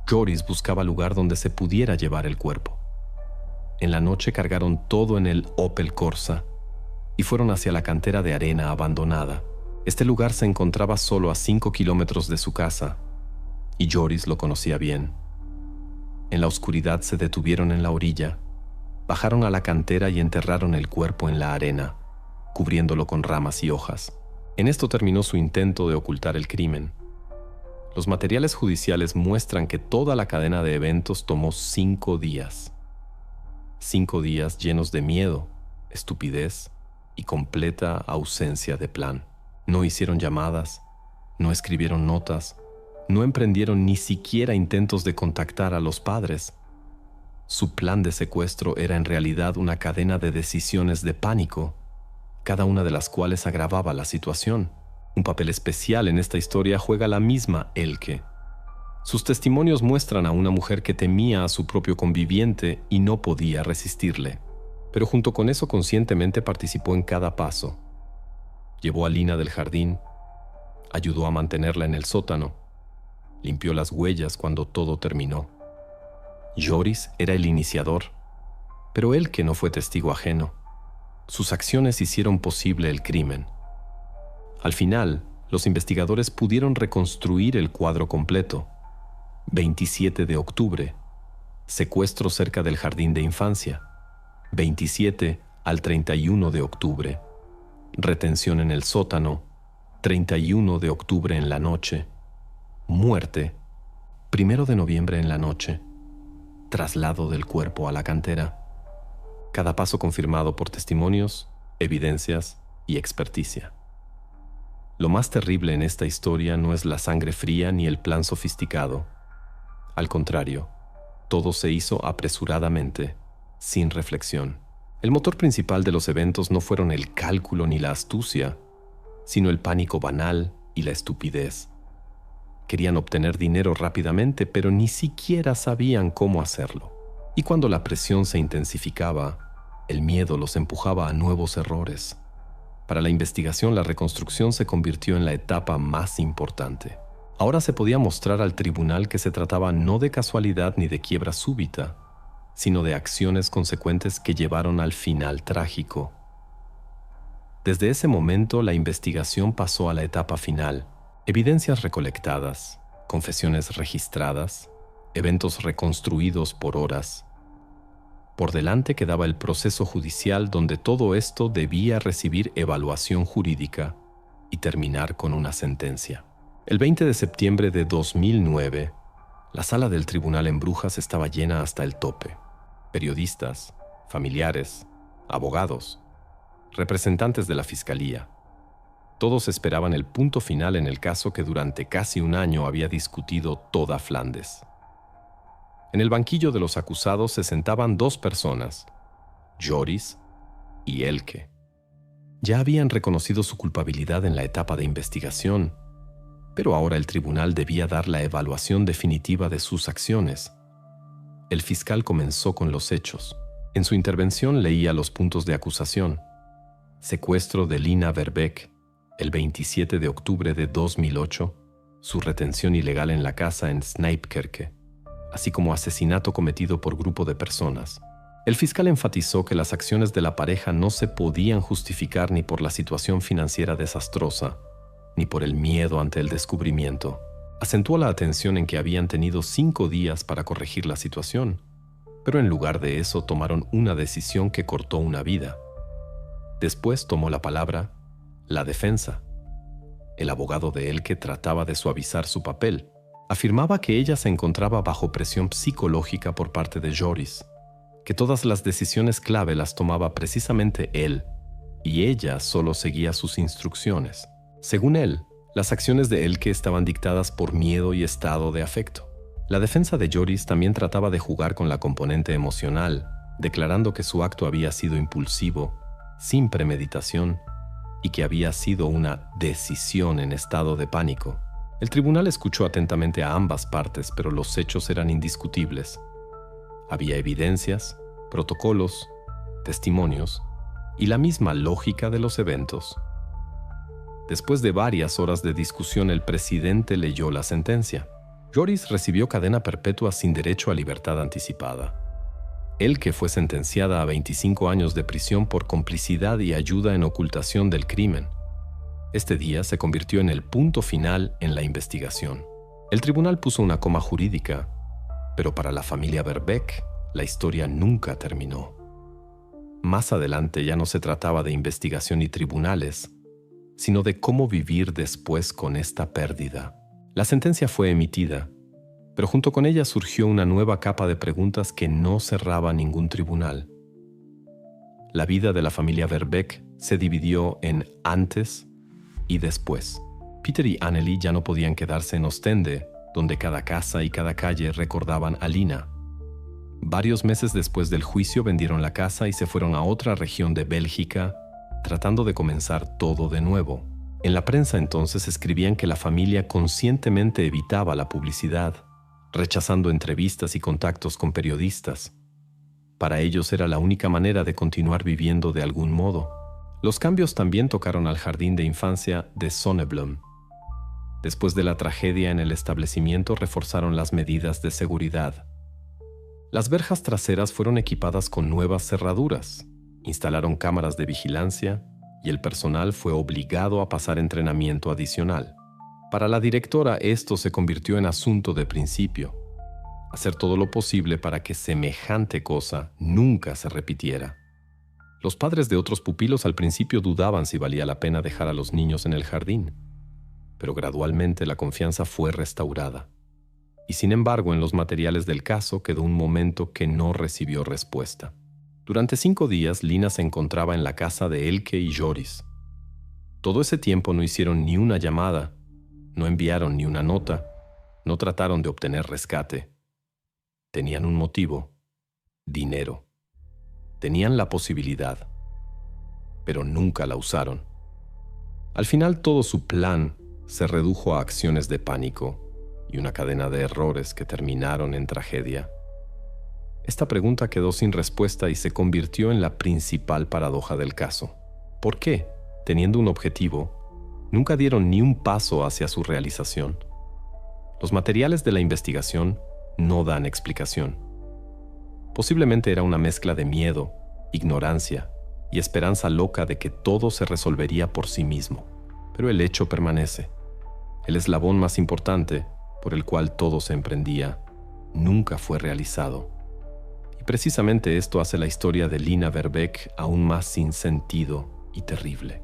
Joris buscaba lugar donde se pudiera llevar el cuerpo. En la noche cargaron todo en el Opel Corsa y fueron hacia la cantera de arena abandonada. Este lugar se encontraba solo a 5 kilómetros de su casa, y Joris lo conocía bien. En la oscuridad se detuvieron en la orilla, bajaron a la cantera y enterraron el cuerpo en la arena, cubriéndolo con ramas y hojas. En esto terminó su intento de ocultar el crimen. Los materiales judiciales muestran que toda la cadena de eventos tomó 5 días. 5 días llenos de miedo, estupidez y completa ausencia de plan. No hicieron llamadas, no escribieron notas, no emprendieron ni siquiera intentos de contactar a los padres. Su plan de secuestro era en realidad una cadena de decisiones de pánico, cada una de las cuales agravaba la situación. Un papel especial en esta historia juega la misma Elke. Sus testimonios muestran a una mujer que temía a su propio conviviente y no podía resistirle, pero junto con eso conscientemente participó en cada paso. Llevó a Lina del jardín, ayudó a mantenerla en el sótano, limpió las huellas cuando todo terminó. Joris era el iniciador, pero él que no fue testigo ajeno. Sus acciones hicieron posible el crimen. Al final, los investigadores pudieron reconstruir el cuadro completo. 27 de octubre, secuestro cerca del jardín de infancia. 27 al 31 de octubre, retención en el sótano. 31 de octubre en la noche, muerte. 1 de noviembre en la noche, traslado del cuerpo a la cantera. Cada paso confirmado por testimonios, evidencias y experticia. Lo más terrible en esta historia no es la sangre fría ni el plan sofisticado. Al contrario, todo se hizo apresuradamente, sin reflexión. El motor principal de los eventos no fueron el cálculo ni la astucia, sino el pánico banal y la estupidez. Querían obtener dinero rápidamente, pero ni siquiera sabían cómo hacerlo. Y cuando la presión se intensificaba, el miedo los empujaba a nuevos errores. Para la investigación, la reconstrucción se convirtió en la etapa más importante. Ahora se podía mostrar al tribunal que se trataba no de casualidad ni de quiebra súbita, sino de acciones consecuentes que llevaron al final trágico. Desde ese momento, la investigación pasó a la etapa final. Evidencias recolectadas, confesiones registradas, eventos reconstruidos por horas. Por delante quedaba el proceso judicial donde todo esto debía recibir evaluación jurídica y terminar con una sentencia. El 20 de septiembre de 2009, la sala del tribunal en Brujas estaba llena hasta el tope. Periodistas, familiares, abogados, representantes de la fiscalía. Todos esperaban el punto final en el caso que durante casi un año había discutido toda Flandes. En el banquillo de los acusados se sentaban dos personas, Joris y Elke. Ya habían reconocido su culpabilidad en la etapa de investigación, pero ahora el tribunal debía dar la evaluación definitiva de sus acciones. El fiscal comenzó con los hechos. En su intervención leía los puntos de acusación. Secuestro de Lina Verbeek, el 27 de octubre de 2008, su retención ilegal en la casa en Snijpkerke, así como asesinato cometido por grupo de personas. El fiscal enfatizó que las acciones de la pareja no se podían justificar ni por la situación financiera desastrosa, ni por el miedo ante el descubrimiento. Acentuó la atención en que habían tenido 5 días para corregir la situación, pero en lugar de eso tomaron una decisión que cortó una vida. Después tomó la palabra la defensa. El abogado de Elke trataba de suavizar su papel. Afirmaba que ella se encontraba bajo presión psicológica por parte de Joris, que todas las decisiones clave las tomaba precisamente él, y ella solo seguía sus instrucciones. Según él, las acciones de Elke estaban dictadas por miedo y estado de afecto. La defensa de Joris también trataba de jugar con la componente emocional, declarando que su acto había sido impulsivo, sin premeditación, y que había sido una decisión en estado de pánico. El tribunal escuchó atentamente a ambas partes, pero los hechos eran indiscutibles. Había evidencias, protocolos, testimonios y la misma lógica de los eventos. Después de varias horas de discusión, el presidente leyó la sentencia. Joris recibió cadena perpetua sin derecho a libertad anticipada. Elke fue sentenciada a 25 años de prisión por complicidad y ayuda en ocultación del crimen. Este día se convirtió en el punto final en la investigación. El tribunal puso una coma jurídica, pero para la familia Verbeek, la historia nunca terminó. Más adelante ya no se trataba de investigación y tribunales, sino de cómo vivir después con esta pérdida. La sentencia fue emitida, pero junto con ella surgió una nueva capa de preguntas que no cerraba ningún tribunal. La vida de la familia Verbeek se dividió en antes y después. Peter y Anneli ya no podían quedarse en Ostende, donde cada casa y cada calle recordaban a Lina. Varios meses después del juicio vendieron la casa y se fueron a otra región de Bélgica, tratando de comenzar todo de nuevo. En la prensa entonces escribían que la familia conscientemente evitaba la publicidad, rechazando entrevistas y contactos con periodistas. Para ellos era la única manera de continuar viviendo de algún modo. Los cambios también tocaron al jardín de infancia de Sonneblom. Después de la tragedia en el establecimiento, reforzaron las medidas de seguridad. Las verjas traseras fueron equipadas con nuevas cerraduras, instalaron cámaras de vigilancia y el personal fue obligado a pasar entrenamiento adicional. Para la directora, esto se convirtió en asunto de principio: hacer todo lo posible para que semejante cosa nunca se repitiera. Los padres de otros pupilos al principio dudaban si valía la pena dejar a los niños en el jardín, pero gradualmente la confianza fue restaurada. Y sin embargo, en los materiales del caso quedó un momento que no recibió respuesta. Durante 5 días, Lina se encontraba en la casa de Elke y Joris. Todo ese tiempo no hicieron ni una llamada, no enviaron ni una nota, no trataron de obtener rescate. Tenían un motivo: dinero. Tenían la posibilidad, pero nunca la usaron. Al final, todo su plan se redujo a acciones de pánico y una cadena de errores que terminaron en tragedia. Esta pregunta quedó sin respuesta y se convirtió en la principal paradoja del caso. ¿Por qué, teniendo un objetivo, nunca dieron ni un paso hacia su realización? Los materiales de la investigación no dan explicación. Posiblemente era una mezcla de miedo, ignorancia y esperanza loca de que todo se resolvería por sí mismo. Pero el hecho permanece. El eslabón más importante, por el cual todo se emprendía, nunca fue realizado. Y precisamente esto hace la historia de Lina Verbeek aún más sin sentido y terrible.